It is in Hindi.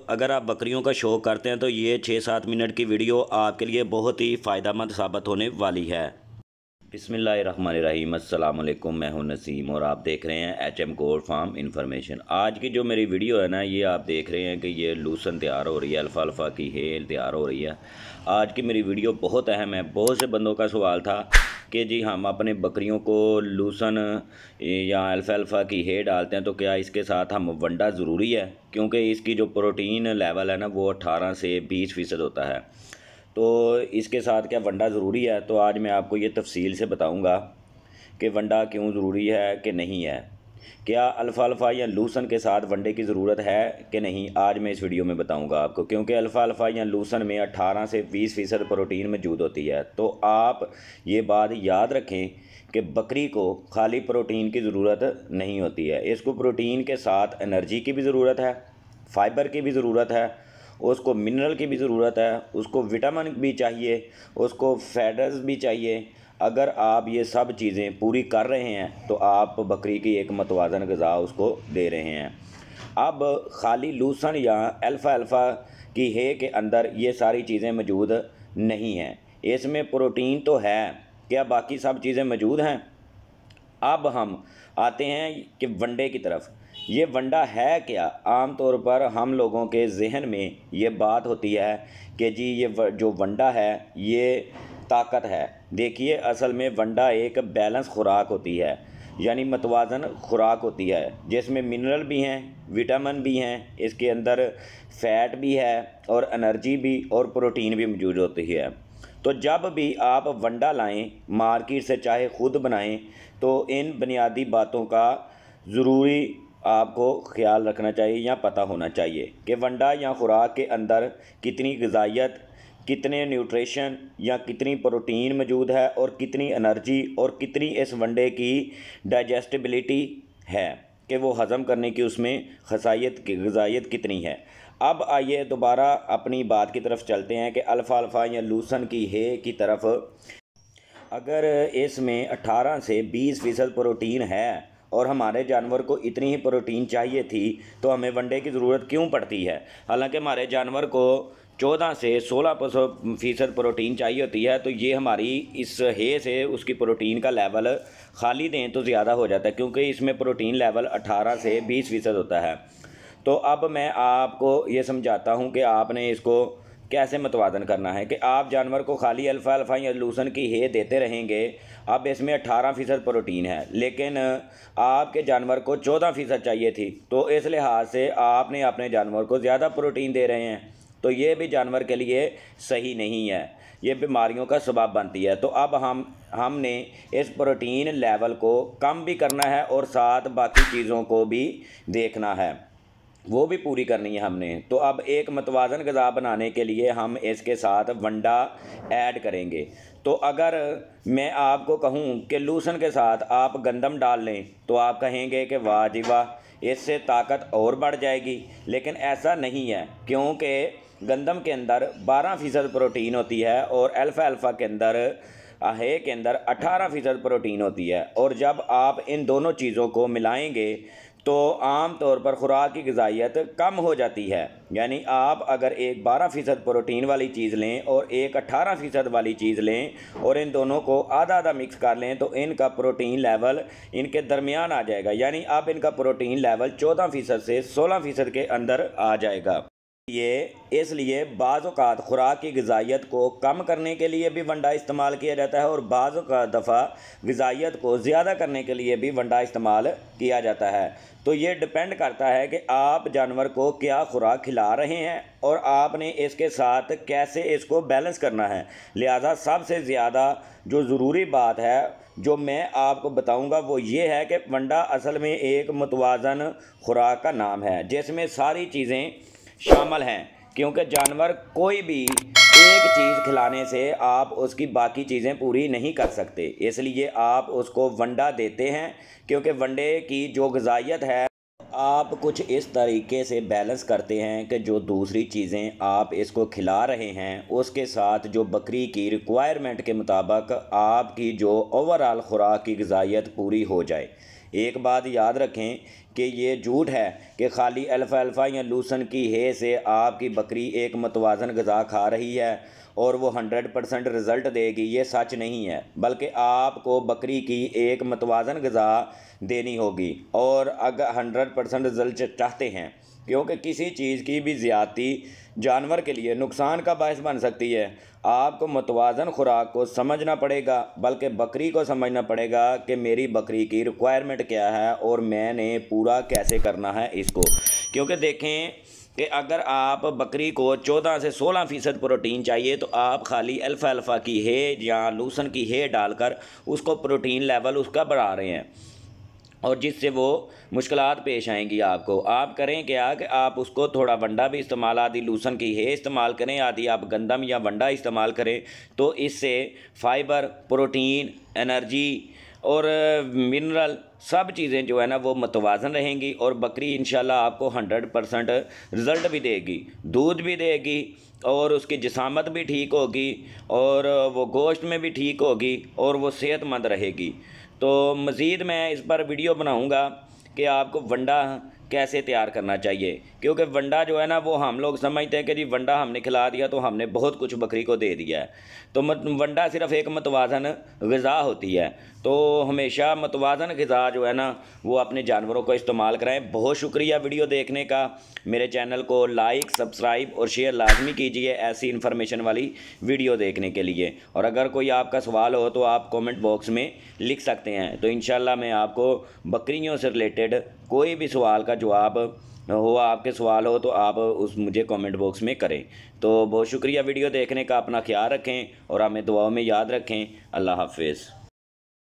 अगर आप बकरियों का शौक़ करते हैं तो ये 6-7 मिनट की वीडियो आपके लिए बहुत ही फ़ायदेमंद साबित होने वाली है। बिस्मिल्लाहिर्रहमानिर्रहीम, अस्सलाम वालेकुम। मैं हूं नसीम और आप देख रहे हैं HM गोल्ड फार्म इन्फॉर्मेशन। आज की जो मेरी वीडियो है ना, ये आप देख रहे हैं कि ये लूसन तैयार हो रही है, अल्फ़ा की हेल तैयार हो रही है। आज की मेरी वीडियो बहुत अहम है। बहुत से बंदों का सवाल था कि जी हम अपने बकरियों को लूसन या अल्फ़ा की हे डालते हैं तो क्या इसके साथ हम वंडा ज़रूरी है, क्योंकि इसकी जो प्रोटीन लेवल है ना वो 18 से 20% होता है। तो इसके साथ क्या वंडा ज़रूरी है? तो आज मैं आपको ये तफसील से बताऊंगा कि वंडा क्यों ज़रूरी है कि नहीं है। क्या अल्फ़ा या लूसन के साथ वंडे की ज़रूरत है कि नहीं, आज मैं इस वीडियो में बताऊंगा आपको। क्योंकि अल्फ़ा या लूसन में 18 से 20% प्रोटीन मौजूद होती है। तो आप ये बात याद रखें कि बकरी को खाली प्रोटीन की ज़रूरत नहीं होती है। इसको प्रोटीन के साथ एनर्जी की भी ज़रूरत है, फाइबर की भी ज़रूरत है, उसको मिनरल की भी ज़रूरत है, उसको विटामिन भी चाहिए, उसको फैट्स भी चाहिए। अगर आप ये सब चीज़ें पूरी कर रहे हैं तो आप बकरी की एक मतवाज़न ग़िज़ा उसको दे रहे हैं। अब खाली लूसन या अल्फ़ा की हे के अंदर ये सारी चीज़ें मौजूद नहीं हैं। इसमें प्रोटीन तो है, क्या बाकी सब चीज़ें मौजूद हैं? अब हम आते हैं कि वंडे की तरफ। ये वंडा है क्या? आम तौर पर हम लोगों के जहन में ये बात होती है कि जी ये जो वंडा है ये ताकत है। देखिए, असल में वंडा एक बैलेंस खुराक होती है, यानी मतवाज़न खुराक होती है, जिसमें मिनरल भी हैं, विटामिन भी हैं, इसके अंदर फ़ैट भी है और एनर्जी भी और प्रोटीन भी मौजूद होती है। तो जब भी आप वंडा लाएं मार्केट से, चाहे ख़ुद बनाएं, तो इन बुनियादी बातों का ज़रूरी आपको ख्याल रखना चाहिए या पता होना चाहिए कि वंडा या खुराक के अंदर कितनी ग़िज़ाइयत, कितने न्यूट्रिशन या कितनी प्रोटीन मौजूद है और कितनी एनर्जी और कितनी इस वंडे की डाइजेस्टिबिलिटी है कि वो हज़म करने की उसमें ग़िज़ाइयत कितनी है। अब आइए दोबारा अपनी बात की तरफ चलते हैं कि अल्फ़ा या लूसन की हे की तरफ। अगर इसमें 18 से 20% प्रोटीन है और हमारे जानवर को इतनी ही प्रोटीन चाहिए थी तो हमें वंडे की ज़रूरत क्यों पड़ती है? हालांकि हमारे जानवर को 14 से 16% प्रोटीन चाहिए होती है। तो ये हमारी इस हे से उसकी प्रोटीन का लेवल खाली दें तो ज़्यादा हो जाता है, क्योंकि इसमें प्रोटीन लेवल 18 से 20% होता है। तो अब मैं आपको ये समझाता हूँ कि आपने इसको कैसे मतवाज़न करना है। कि आप जानवर को खाली अल्फ़ा या लूसन की हे देते रहेंगे। अब इसमें 18% प्रोटीन है, लेकिन आपके जानवर को 14% चाहिए थी, तो इस लिहाज से आपने अपने जानवर को ज़्यादा प्रोटीन दे रहे हैं। तो ये भी जानवर के लिए सही नहीं है, ये बीमारियों का सबब बनती है। तो अब हमने इस प्रोटीन लेवल को कम भी करना है और साथ बाकी चीज़ों को भी देखना है, वो भी पूरी करनी है हमने। तो अब एक मतवाज़न ग़िज़ा बनाने के लिए हम इसके साथ वंडा ऐड करेंगे। तो अगर मैं आपको कहूँ कि लूसन के साथ आप गंदम डाल लें तो आप कहेंगे कि वाह जी वाह, इससे ताकत और बढ़ जाएगी। लेकिन ऐसा नहीं है, क्योंकि गंदम के अंदर 12% प्रोटीन होती है और अल्फ़ा के अंदर हे के अंदर 18% प्रोटीन होती है। और जब आप इन दोनों चीज़ों को मिलाएंगे तो आम तौर पर खुराक की ग़िज़ाइयत कम हो जाती है। यानी आप अगर एक 12% प्रोटीन वाली चीज़ लें और एक 18% वाली चीज़ लें और इन दोनों को आधा आधा मिक्स कर लें तो इनका प्रोटीन लेवल इनके दरमियान आ जाएगा। यानी अब इनका प्रोटीन लेवल 14% से 16% के अंदर आ जाएगा। इसलिए बाज़ औक़ात खुराक की ग़िज़ाइयत को कम करने के लिए भी वंडा इस्तेमाल किया जाता है और बाज़ दफ़ा ग़िज़ाइयत को ज़्यादा करने के लिए भी वंडा इस्तेमाल किया जाता है। तो ये डिपेंड करता है कि आप जानवर को क्या खुराक खिला रहे हैं और आपने इसके साथ कैसे इसको बैलेंस करना है। लिहाजा सबसे ज़्यादा जो ज़रूरी बात है जो मैं आपको बताऊंगा वो ये है कि वंडा असल में एक मतवाज़न खुराक का नाम है, जिसमें सारी चीज़ें शामिल हैं। क्योंकि जानवर कोई भी एक चीज़ खिलाने से आप उसकी बाकी चीज़ें पूरी नहीं कर सकते, इसलिए आप उसको वंडा देते हैं। क्योंकि वंडे की जो ग़िज़ाइयत है आप कुछ इस तरीके से बैलेंस करते हैं कि जो दूसरी चीज़ें आप इसको खिला रहे हैं उसके साथ जो बकरी की रिक्वायरमेंट के मुताबिक आपकी जो ओवरऑल खुराक की ग़िज़ाइयत पूरी हो जाए। एक बात याद रखें कि ये झूठ है कि खाली अल्फ़ाल्फ़ा या लूसन की हे से आपकी बकरी एक मतवाज़न ग़िज़ा खा रही है और वो 100% रिज़ल्ट देगी। ये सच नहीं है, बल्कि आपको बकरी की एक मतवाज़न ग़िज़ा देनी होगी। और अगर 100% रिज़ल्ट चाहते हैं, क्योंकि किसी चीज़ की भी ज़्यादती जानवर के लिए नुकसान का बायस बन सकती है, आपको मतवाज़न खुराक को समझना पड़ेगा, बल्कि बकरी को समझना पड़ेगा कि मेरी बकरी की रिक्वायरमेंट क्या है और मैंने पूरा कैसे करना है इसको। क्योंकि देखें कि अगर आप बकरी को 14 से 16% प्रोटीन चाहिए तो आप खाली अल्फ़ाल्फ़ा की हे या लूसन की हे डालकर उसको प्रोटीन लेवल उसका बढ़ा रहे हैं, और जिससे वो मुश्किलात पेश आएंगी आपको। आप करें क्या कि आप उसको थोड़ा वंडा भी इस्तेमाल, आदि लूसन की हे इस्तेमाल करें, आदि आप गंदम या वंडा इस्तेमाल करें, तो इससे फ़ाइबर, प्रोटीन, एनर्जी और मिनरल सब चीज़ें जो है ना वो मतवाज़न रहेंगी, और बकरी इंशाल्लाह आपको 100% रिज़ल्ट भी देगी, दूध भी देगी, और उसकी जिसामत भी ठीक होगी, और वो गोश्त में भी ठीक होगी, और वो सेहतमंद रहेगी। तो मज़ीद मैं इस पर वीडियो बनाऊंगा कि आपको वंडा कैसे तैयार करना चाहिए, क्योंकि वंडा जो है ना वो हम लोग समझते हैं कि जी वंडा हमने खिला दिया तो हमने बहुत कुछ बकरी को दे दिया है। तो वंडा सिर्फ़ एक मतवाज़न ग़िज़ा होती है, तो हमेशा मतवाज़न ग़िज़ा जो है ना वो अपने जानवरों को इस्तेमाल कराएं। बहुत शुक्रिया वीडियो देखने का। मेरे चैनल को लाइक, सब्सक्राइब और शेयर लाजमी कीजिए ऐसी इन्फॉर्मेशन वाली वीडियो देखने के लिए। और अगर कोई आपका सवाल हो तो आप कमेंट बॉक्स में लिख सकते हैं, तो इंशाल्लाह मैं आपको बकरियों से रिलेटेड कोई भी सवाल का जवाब हो, आपके सवाल हो तो आप उस मुझे कमेंट बॉक्स में करें। तो बहुत शुक्रिया वीडियो देखने का। अपना ख्याल रखें और हमें दुआओं में याद रखें। अल्लाह हाफ़िज़।